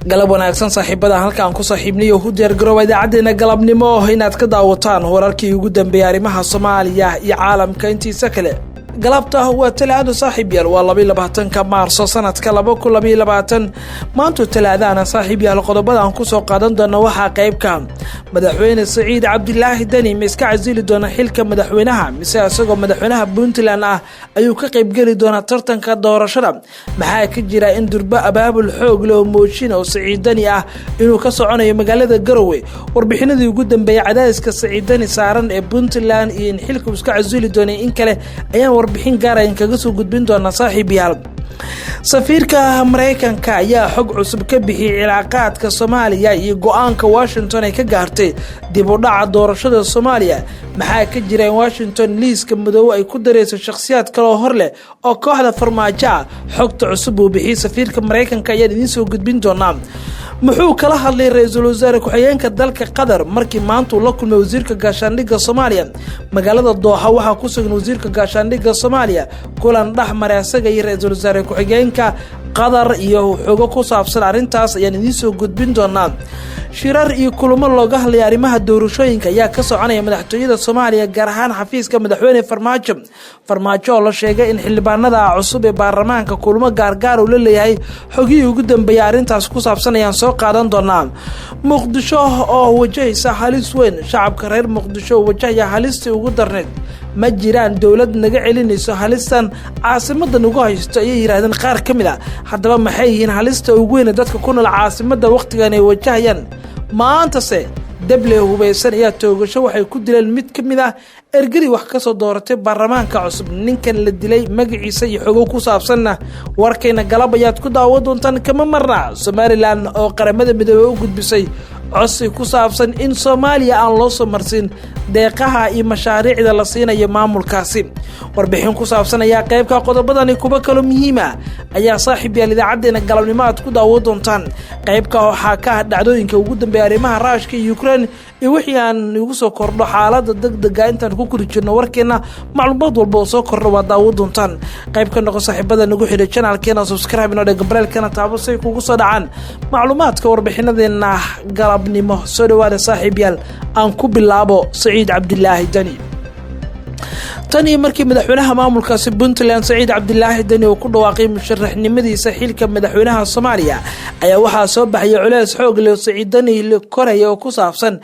galab wanaagsan saaxiibada halkaan ku saaxiibniyo u diyaar garoow idaacadeena galabnimo inaad ka daawataan wararkii ugu dambeeyay arrimaha Soomaaliya iyo caalamka intiisa kale galabta waa talaado saaxiib yaal waa 22 Maarso sanadka 2022 maanta talaadana saaxiib yaal qodobada aan ku soo qaadan doono waxa qayb ka madaxweyne Saciid Cabdilaahi Dani miska casili doona xilka madaxweynaha mise asagoo madaxweynaha Puntland ah ayuu ka qayb gali doona tartanka doorashada maxaa ka jira in durba abaabul xoog leh oo mooshin oo Saciid Dani ah inuu ka soconayo magaalada Garowe warbixinadii ugu dambeeyay cadaadiska Saciid Dani saaran ee Puntland iyo in xilka iska casili doona in kale ayaan warbixin gaar ah kaga soo gudbin doona saaxiib yaal safiirka Mareykanka ayaa xog cusub ka bixiyay cilaaqaadka Soomaaliya iyo go'aanka Washington ay ka gaartay dib u dhaca doorashada Soomaaliya maxaa ka jira in Washington liiska madow ay ku dareyso shakhsiyaad kale oo hor leh oo kooxda farmaajo xogta cusub uu bixiyay safiirka Mareykanka ayaa idin soo gudbin doona muxuu kala hadlay ra'iisul wasaare ku-xigeenka dalka Qatar markii maanta uu la kulmay wasiirka gaashaandhigga Soomaaliya magaalada Dooxa waxa ku sugan wasiirka gaashaandhigga Soomaaliya kulan dhaxmar asaga iyo ra'iisul wasaare ku-xigeenka Qatar iyo xogo ku saabsan arintaas ayaan idin soo gudbin doonaa shirar iyo kulamo looga hadlay arrimaha doorashooyinka ayaa ka soconaya madaxtooyada Soomaaliya gaar ahaan xafiiska madaxweyne Farmaajo oo la sheegay in xildhibaanada cusub ee baarlamaanka kulamo gaar u leeyahay xogii ugu dambeeyay arintaas ku saabsan ayaan soo qaadan doonaa Muqdisho oo wajahaysa halis weyn shacabka reer Muqdisho wajahaya halistii ugu darneed ma jiraan dawlad naga celinayso halistan caasimadan ugu haysto ay yiraahdeen qaar kamid ah haddaba maxay yihiin halista ugu weyn dadka ku nool caasimada waqtigan ay wajahayaan maanta se dable hubeysan ayaa toogasho waxay ku dileen mid kamid ah ergadi wax ka soo dooratay baarlamaanka cusub ninkan la dilay magaciisa iyo xogo ku saabsanna warkayna galab ayaad ku daawan doontaan kama marna Somaliland oo qaramada midoobay u gudbisay codsi ku saabsan in Soomaaliya aan loo soo marsin deeqaha iyo mashaariicda la siinayo maamulkaasi warbixin ku saabsan ayaa qayb ka qodobadani kuba kale muhiim ah ayaa saaxiib yaal idaacadeena galabnimo aad ku daawan doontaan qayb ka waxa ka dhacdooyinka ugu dambeeyay arrimaha Ruushka iyo Ukraine iyo wixii aan ugu soo kordho xaaladda degdega intaan ku kori jirno warkeena macluumaad walba oo soo kordho waa daawan doontaan qayb ka noqon saaxiibada nagu xidhay channelkeena subscribe inoo dhig barelkana taabo si kugu soo dhacaan macluumaadka warbixinadeena galabnimo soo dhawaada saaxiib yaal aan ku bilaabo Saciid Cabdilaahi Dani tani markii madaxweynaha maamulkaasi Puntland Saciid Cabdilaahi Dani uu ku dhawaaqay musharaxnimadiisa xilka madaxweynaha Soomaaliya ayaa waxa soo baxay culays xoog leh Saciid Dani koraya oo ku saabsan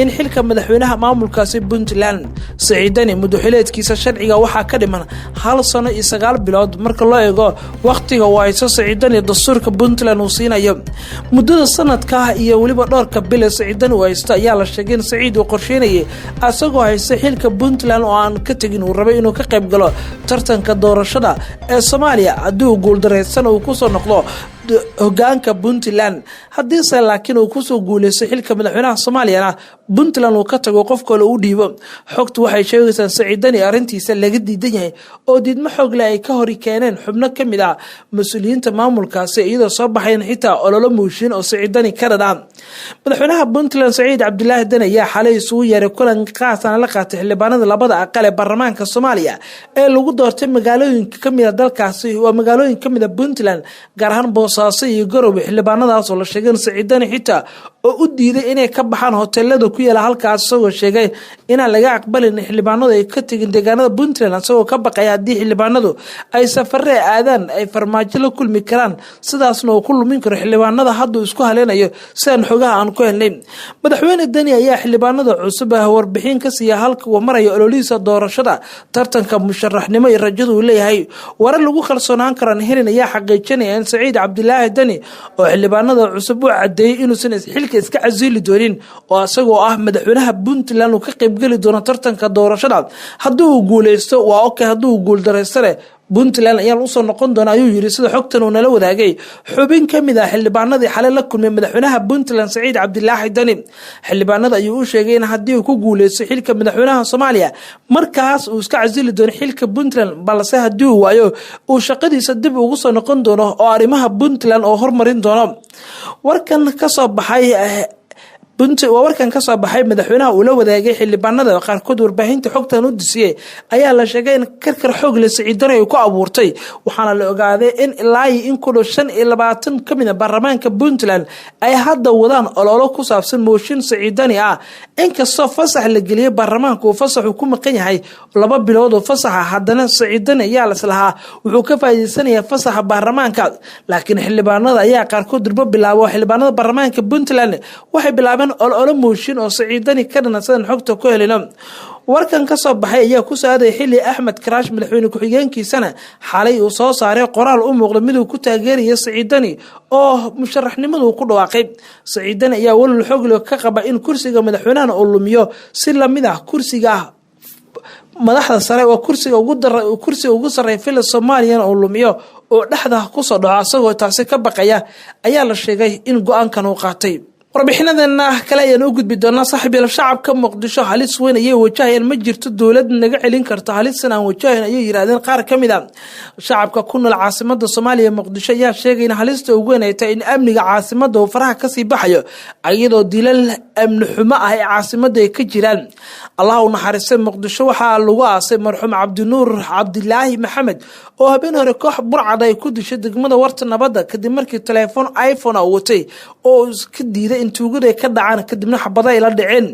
in xilka madaxweynaha maamulkaasi Puntland Saciid Dani muddo-xileedkiisa sharciga waxa ka dhiman 1 sano iyo 9 bilood marka loo eego waqtiga uu haysto Saciid Dani dastuurka Puntland uu siinayo muddada sanadka iyo waliba dhowrka bil Saciid Dani uu haysto ayaa la sheegay in Saciid uu qorsheynayay asagoo haysta xilka Puntland oo aan ka tagin uu rabay inuu ka qayb galo tartanka doorashada ee Soomaaliya haddii uu guuldareysan uu ku soo noqdo hogaanka Puntland hadii laakiin uu ku soo guuleysto xilka madaxweynaha Soomaaliya Puntland uu ka tago qof kale u dhiibo xogtu waxay sheegaysaa Saciid Dani arintiisa laga diidan yahay oo diidmo xoog leh ay ka hor keeneen xubno kamid ah mas'uuliyiinta maamulkaasi iyadoo soo baxeen xitaa ololo mooshin oo Saciid Dani ka dhadhaan madaxweynaha Puntland Saciid Cabdilaahi Dani ayaa xalay isugu yeeray kulan qaas ah la qaatay xildhibaanada labada aqal ee baarlamaanka Soomaaliya ee lagu doortay magaalooyinka kamid ah dalkaasi waa magaalooyin kamid ah Puntland gaar ahaan Boosaaso iyo Garowe xildhibaanadaas oo la sheegay Saciid Dani xitaa oo u diiday inay ka baxaan hoteelada ku yaala halkaas soo sheegay in laga aqbalin xildhibaanadu ay ka tagin deegaanada Puntland asagoo ka baqay hadii xildhibaanadu ay safarre aadaan ay farmaajo la kulmi karaan sidaasna uu ku lumin karo xildhibaanada hadda isku haleenayo saan xogaha aan ku helnay madaxweyne Dani ayaa xildhibaanada cusub warbixin ka siiyay halka uu marayo ololihiisa doorashada tartanka musharaxnimo iyo rajada uu leeyahay warar lagu kalsoonaan karaan helin ayaa xaqiijinaya in Saciid Cabdilaahi Dani oo xildhibaanada cusub u cadeeyay inuu san xilka iska casili doonin oo asagoo ah madaxweynaha Puntland uu ka qayb gali doono tartanka doorashada haddii uu guuleysto waa okay haddii uu guuldareystana Puntland ayaa u soo noqon doona ayuu yiri sida xogtan uu nala wadaagay xubin kamid ah xildhibaanadii xalay la kulmay madaxweynaha Puntland Saciid Cabdilaahi Dani xildhibaanada ayuu u sheegay in haddii uu ku guuleysto xilka madaxweynaha Soomaaliya markaas uu iska casili doono xilka Puntland balse haddii uu waayo uu shaqadiisa dib ugu soo noqon doono oo arrimaha Puntland oo hormarin doono warkan ka soo baxay waa warkan ka soo baxay madaxweynaha uu la wadaagay xildhibaanada qaarkood warbaahinta xogtan u disiyay ayaa la sheegay in karkar xoog leh Siciid Dani ay ku abuurtay waxaana la ogaaday in ilaa in ku dhow 25 kamid ah baarlamaanka Puntland ay hadda wadaan ololo ku saabsan mooshin Siciid Dani ah inkastoo fasax la geliyay baarlamaanka uu fasax ku maqan yahay 2 bilood oo fasax haddana Siciid Dani ayaa la islahaa wuxuu ka faa'iideysanayaa fasaxa baarlamaanka laakiin xildhibaanada ayaa qaarkood durba bilaabo xildhibaanada baarlamaanka Puntland waxay bilaabeen ololo mooshin oo Siciid Dani ka dhanaasan xogta ku helino warkan ka soo baxay ayaa ku saaday xilli Axmed Karaash madaxweyne ku-xigeenkiisana xalay uu soo saaray qoraal u muuqda mid uu ku taageerayo Siciid Dani oo musharaxnimadu ku dhawaaqay Siciid Dani ayaa walal xoog leh ka qaba in kursiga madaxweynaha uu lumiyo si lamid ah kursiga madaxda sare oo kursiga ugu sareeya fil Soomaaliya oo lumiyo oo dhaxda ku soo dhaco asagoo taasi ka baqaya ayaa la sheegay in go'aankan uu qaatay warbixinadana kale ayaan u gudbi doonaa saaxiibayaal shacabka Muqdisho halis weyn ayay wajahayaan ma jirto dawlad naga celin karta halisan aan wajahayn ayay yiraahdeen qaar kamid ah shacabka ku nool caasimada Soomaaliya Muqdisho ayaa sheegay in halista ugu weyn ay tahay in amniga caasimada uu faraha ka sii baxayo iyadoo dilal amni xumo ah ee caasimada ay ka jiraan Allah u naxariistay Muqdisho waxa lagu aasay marxuum Cabdinuur Cabdilaahi Maxamed oo habeen hore koox burcad ay ku dishay degmada Warta Nabadda kadib markii telefoon iPhone uu watay oo iska diiday intuugada ka dhacaan kadibna xabada ay la dhaceen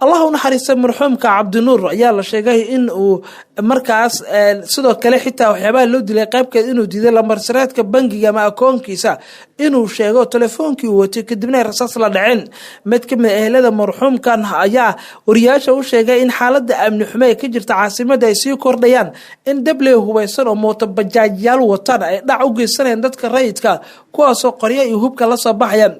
Allah u naxariistay marxuumka Cabdinuur ayaa la sheegay in uu markaas sidoo kale xitaa waxyaabaha loo dilay qaybkeed inuu diiday lambar sareedka bangiga ama akoonkiisa inuu sheego telefoonkii uu watay kadibna rasaas la dhaceen mid ka mid ah ehelada marxuumkan ayaa wariyaasha u sheegay in xaaladda amni xumo ee ka jirta caasimada ay sii kordhayaan in dable hubeysan oo mooto bajaajyaal wataan ay dhac u geysanayaan dadka rayidka kuwaas oo qoryo iyo hubka la soo baxayaan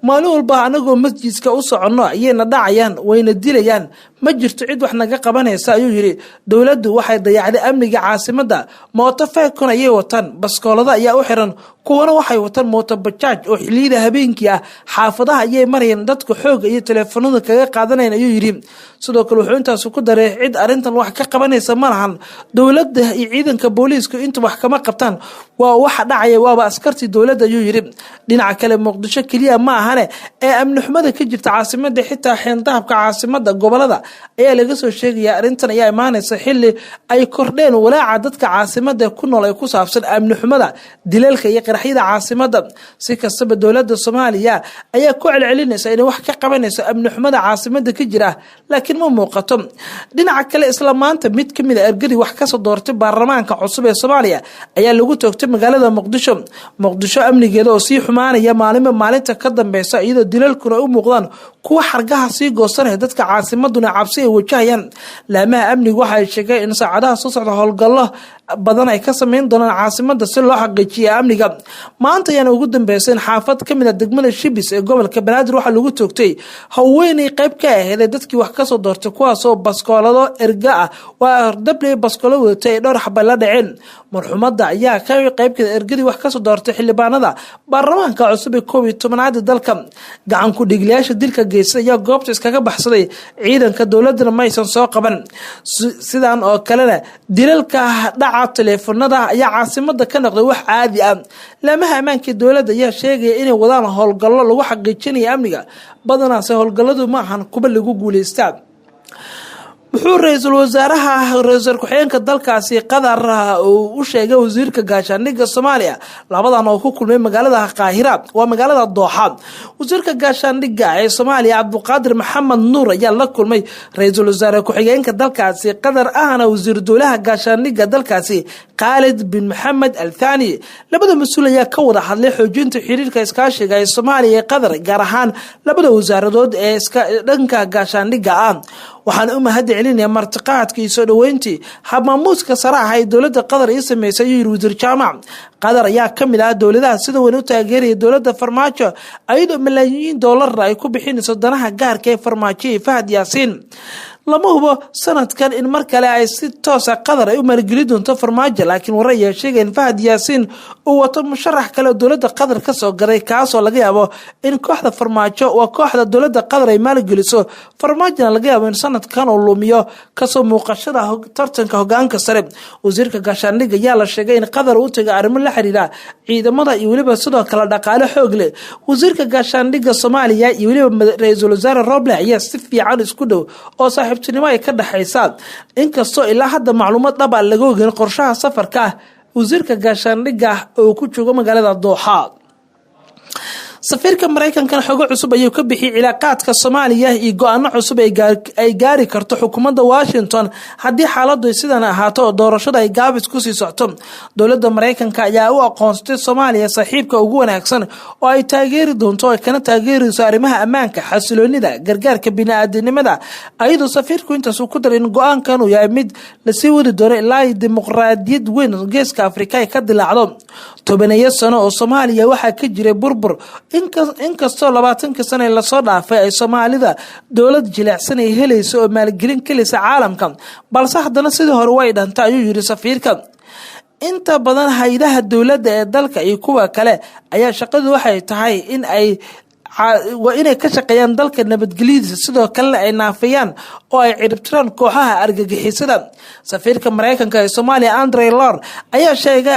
maalin walba anagoo masjidka u socono ayayna dhacayaan wayna dilayaan ma jirto cid wax naga qabanaysa ayuu yiri dawladdu waxay dayacday amniga caasimada mooto feekon ayay wataan baskoolada ayaa u xiran kuwana waxay wataan mooto bajaaj oo xiliyada habeenkii ah xaafadaha ayay marayaan dadku xoog iyo telefoonada kaga qaadanayaan ayuu yiri sidoo kale wuxuu intaas ku daray cid arintan wax ka qabanaysa ma lahan dawladda iyo ciidanka booliisku inta wax kama qabtaan waa waxa dhacaya waaba askartii dawladda ayuu yiri dhinaca kale Muqdisho kaliya ma ahane ee amni xumada ka jirta caasimada xitaa xeendahabka caasimada gobolada ayaa laga soo sheegaya arintan ayaa imaanaysa xilli ay kordheen walaaca dadka caasimada ku nool ay ku saabsan amni xumada dilalka iyo qaraxyada caasimada si kastaba dawladda Soomaaliya ayaa ku celcelinaysa in wax ka qabanayso amni xumada caasimada ka jira laakiin ma muuqato dhinaca kale isla maanta mid kamid ah ergadi wax ka soo doortay baarlamaanka cusub ee Soomaaliya ayaa lagu toogtay magaalada Muqdisho amnigeeda oo sii xumaanaya maalinta ka dambaysa iyadoo dilalkuna u muuqdaan kuwa xargaha sii goosanaya dadka caasimaduna cabsi ay wajahayaan laamaha amniga waxa ay sheegeen in saacadaha soo socda howlgallo badan ay ka sameyn doonaan caasimada si loo xaqiijiyo amniga maanta ayaan ugu dambeysay xaafad kamid ah degmada Shibis ee gobolka Banaadir waxa lagu toogtay haweeney qayb ka ahayd dadkii wax ka soo doortay kuwaas oo baskoolado erga ah waa dable baskoolado watay dhowr xabal la dhaceen marxuumada ayaa ka qaybkeeda ergadii wax ka soo doortay xildhibaanada baarlamaanka cusub ee 11aad dalka gacan ku dhiglayaasha dilka geystay ayaa goobta iskaga baxsaday ciidanka dawladda ma aysan soo qaban sidaan oo kalena dilalka dhaca telefoonada ayaa caasimada ka noqday wax caadi ah laamaha ammaanka dawladda ayaa sheegay inay wadaan howlgallo lagu xaqiijinayo amniga badanaas howlgalladu ma ahan kuba lagu guuleystaa wuxuu ra'iisul wasaaraha ku-xigeenka dalkaasi Qatar uu u sheegay wasiirka gaashaandhigga Soomaaliya labadan oo ku kulmay magaalada Qaahira waa magaalada Dooxa wasiirka gaashaandhigga ee Soomaaliya Cabduqaadir Maxamed Nuur ayaa la kulmay ra'iisul wasaaraha ku-xigeenka dalkaasi Qatar ahna wasiir dowlaha gaashaandhigga dalkaasi Khalid bin Mohammed Al Thani labada mas'uul ayaa ka wada hadlay xoojinta xiriirka iskaashiga ee Soomaaliya iyo Qatar gaar ahaan labada wasaaradood ee dhanka gaashaandhigga ah waxaan u mahadcelinayaa martiqaadkii soo dhaweyntii habmaamuuska saraha ee dawladda Qatar ay sameysay wasiir jaamac Qatar ayaa kamid ah dawladaha sida weyn u taageeraya dawladda Farmaajo ayadoo malaayiin dollar ay ku bixinayso danaha gaarka ee Farmaajo Fahad Yaasiin lama hubo sanadkan in mar kale ay si toos ah Qatar ay u maalgelin doonto farmaajo laakiin warar ayaa sheegay in Fahad Yaasiin uu wato musharax kale oo dowladda Qatar ka soo garay kaas oo laga yaabo in kooxda farmaajo waa kooxda dowladda Qatar ay maalgeliso farmaajona laga yaabo in sanadkan uu lumiyo kasoo muuqashada tartanka hogaanka sare wasiirka gaashaandhigga ayaa la sheegay in Qatar uu tagay arrimo la xiriira ciidamada iyo waliba sidoo kale dhaqaale xoog leh wasiirka gaashaandhigga Soomaaliya iyo waliba ra'iisul wasaare Roble ayaa si fiican isku dhow oo saaxiibtinimo ay ka dhaxaysa inkastoo ilaa hadda macluumaad dhab ah laga ogeyn qorshaha safarka wasiirka gaashaandhigga oo ku jooga magaalada Dooxa safiirka Mareykanka xogo cusub ayuu ka bixiyay cilaaqaadka Soomaaliya iyo go'aano cusub ay gaari karto xukuumadda Washington haddii xaaladdu sidan ahaato oo doorashada ay gaabis ku sii socto dowladda Mareykanka ayaa u aqoonsatay Soomaaliya saaxiibka ugu wanaagsan oo ay taageeri doonto oo kana taageerayso arrimaha ammaanka xasiloonida gargaarka bini'aadanimada ayadoo safiirku intaas ku daray in go'aankan uu yahay mid la sii wadi doono ilaa dimuqraadiyad weyn geeska Afrika ay ka dilaacdo tobaneeyo sano oo Soomaaliya waxaa ka jiray burbur inkastoo 20 sano la soo dhaafay ay Soomaalida dawlad jilicsan ay helayso oo maalgelin kalisa caalamka balse haddana sidii hore way dhantay ayuu yiri safiirka inta badan hay'adaha dawladda ee dalka iyo kuwa kale ayaa shaqadu waxay tahay in ay inay ka shaqeeyaan dalka nabadgelyadiisa sidoo kale ay naafiyaan oo ay ciribtiraan kooxaha argagixisada safiirka Mareykanka ee Soomaaliya Andre Lor ayaa u sheegay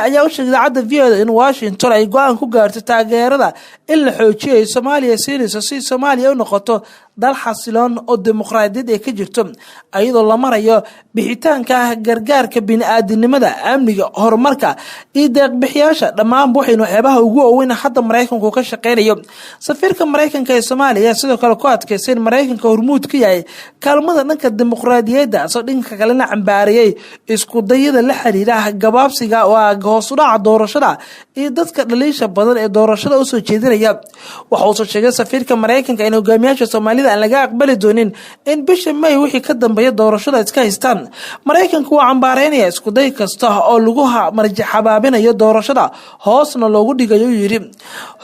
idaacadda VOA in Washington ay go'aan ku gaartay taageerada in la xoojiyo Soomaaliya si Soomaaliya u noqoto dal xasiloon oo dimuqraadiyad ay ka jirto ayadoo la marayo bixitaanka gargaarka bini'aadanimada amniga horumarka iyo deeq-bixiyaasha dhammaan waxaynu waxyaabaha ugu weyn hadda Mareykanku ka shaqeynayo safiirka Mareykanka ee Soomaaliya sidoo kale ku adkeysay in Mareykanka hormuud ka yahay kaalmada dhanka dimuqraadiyadda soo dhinka kalena cambaariyay isku dayada la xiriira gabaabsiga oo hoos u dhaca doorashada iyo dadka dhaliisha badan ee doorashada u soo jeedinaya waxa uu sheegay safiirka Mareykanka in hogaamiyaasha Soomaaliya aan laga aqbali doonin in bisha May wixii ka dambeeya doorashada iska haystaan Mareykanku waa cambaareynaya isku day kasta oo lagu marjaxabaabinayo doorashada hoosna loogu dhigayo yiri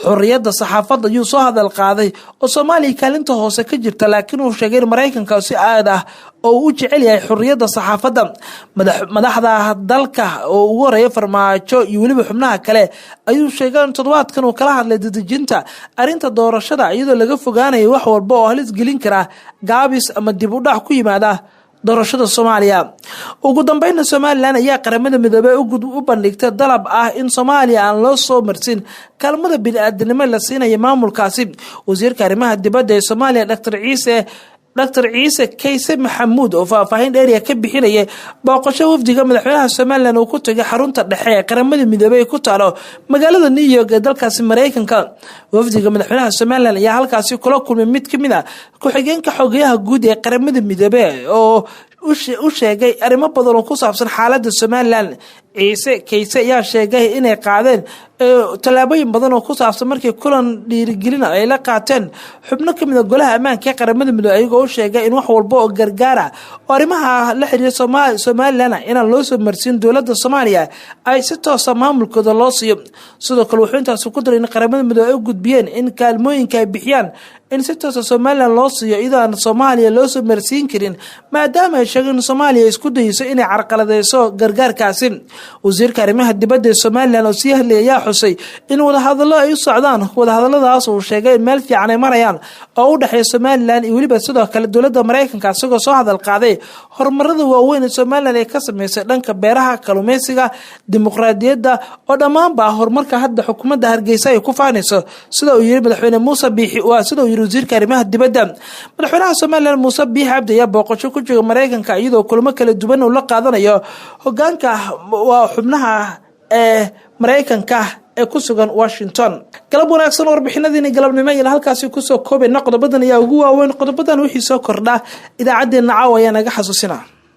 xorriyadda saxaafadda ayuu soo hadal qaaday oo Soomaaliya kaalinta hoose ka jirta laakiin uu sheegay Mareykanka si aad ah oo u jecel yahay xorriyadda saxaafadda madaxda dalka oo ugu horeeyay farmaajo iyo waliba xubnaha kale ayuu sheegay in toddobaadkan uu kala hadlay dadajinta arinta doorashada iyadoo laga fogaanayo wax walba oo halis gelin kara gaabis ama dib u dhac ku yimaada doorashada Soomaaliya ugu dambeynna Soomaaliland ayaa qaramada midoobay u bandhigtay dalab ah in Soomaaliya aan loo soo marsin kalmada bini'aadanimo la siinayo maamulkaasi wasiirka arrimaha dibadda ee Soomaaliya Dr. Ciise Kayse Maxamuud oo faahfaahin dheer ka bixinayay booqasho wafdiga madaxweynaha Soomaaliland oo ku tagay xarunta dhexe ee qaramada midoobay ku taalo magaalada New York ee dalkaasi Mareykanka wafdiga madaxweynaha Soomaaliland ayaa halkaasi kula kulmay mid kamid ah ku-xigeenka xogayaha guud ee qaramada midoobay oo u sheegay arrimo badan oo ku saabsan xaaladda Soomaaliland Kayse ayaa sheegay inay qaadeen talaabooyin badan oo ku saabsan markii kulan dhiirigelin ay la qaateen xubno kamid ah golaha ammaanka ee qaramada midoobay ayagoo sheegay in wax walba oo gargaara oo arrimaha la xiriira Soomaaliland inaan loo soo marsin dawladda Soomaaliya ay si toos ah maamulkooda loo siiyo sidoo kale wuxuu intaas ku daray in qaramada midoobay ay gudbiyeen in kaalmooyinka ay bixiyaan in si toos ah Soomaaliland loo siiyo idaan Soomaaliya loo soo marsiin karin maadaama ay sheegeen in Soomaaliya isku dayayso inay carqaladeyso gargaarkaasi wasiirka arrimaha dibadda ee Soomaaliland oo sii hadlayay xusay in wadahadallo ay u socdaan wadahadalladaas uu sheegay in meel fiican ay marayaan oo u dhaxeeya Soomaaliland iyo waliba sidoo kale dawladda Mareykanka asagoo soo hadal qaaday horumarada waaweyn ee Soomaaliland ay ka sameysay dhanka beeraha kalluumeysiga dimuqraadiyadda oo dhammaanba horumarka hadda xukuumadda Hargeysa ay ku faanayso sida uu yiri madaxweyne Muuse Biixi waa sida uu yiri wasiirka arrimaha dibadda madaxweynaha Soomaaliland Muuse Biixi Cabdi ayaa booqasho ku jooga Mareykanka iyadoo kulamo kala duwan uu la qaadanayo hogaanka waa xubnaha Mareykanka ee ku sugan Washington galab wanaagsan warbixinadiina galabnimo ilaa halkaas ku soo koobay qodobadan ayaa ugu waaweyn qodobadan wixii soo kordha idaacadeena caawa ayaa naga xasuusina